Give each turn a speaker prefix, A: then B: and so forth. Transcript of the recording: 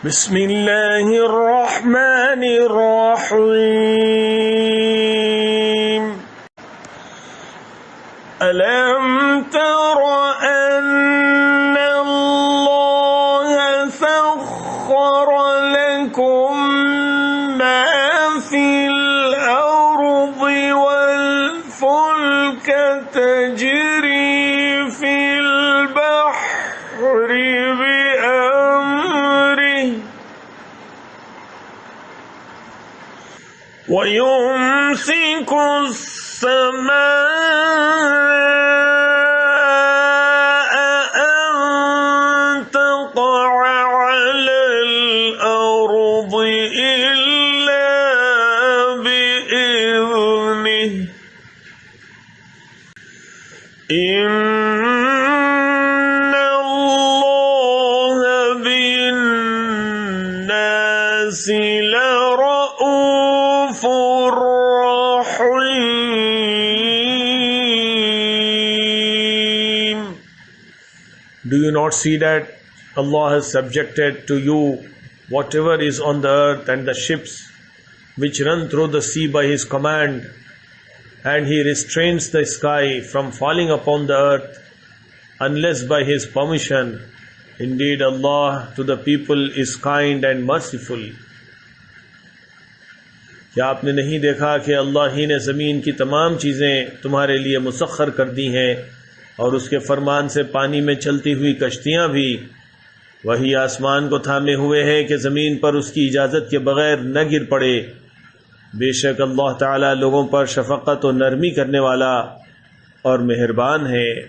A: बिस्मिल्लाहिर्रहमानिर्रहीम। अलम तर अन्नल्लाह सख्खर लकुम मा फिल अर्दि वल फुल्क तजरी फिल बहरि वयुम्सिकु अस्समाअ अन तक़अ अलल अर्दि इल्ला बिइज़निहि इन्नल्लाह बिन्नासि लरऊफुर रहीम। Do you not see that Allah has subjected to you whatever is on the earth and the ships which run through the sea by His command, and He restrains the sky from falling upon the earth unless by His permission. Indeed, Allah to the people is kind and merciful. क्या आपने नहीं देखा कि अल्लाह ही ने ज़मीन की तमाम चीज़ें तुम्हारे लिए मुसख्खर कर दी हैं, और उसके फरमान से पानी में चलती हुई कश्तियाँ भी वही आसमान को थामे हुए है कि ज़मीन पर उसकी इजाज़त के बग़ैर न गिर पड़े। बेशक अल्लाह ताला लोगों पर शफ़क़त और नरमी करने वाला और मेहरबान है।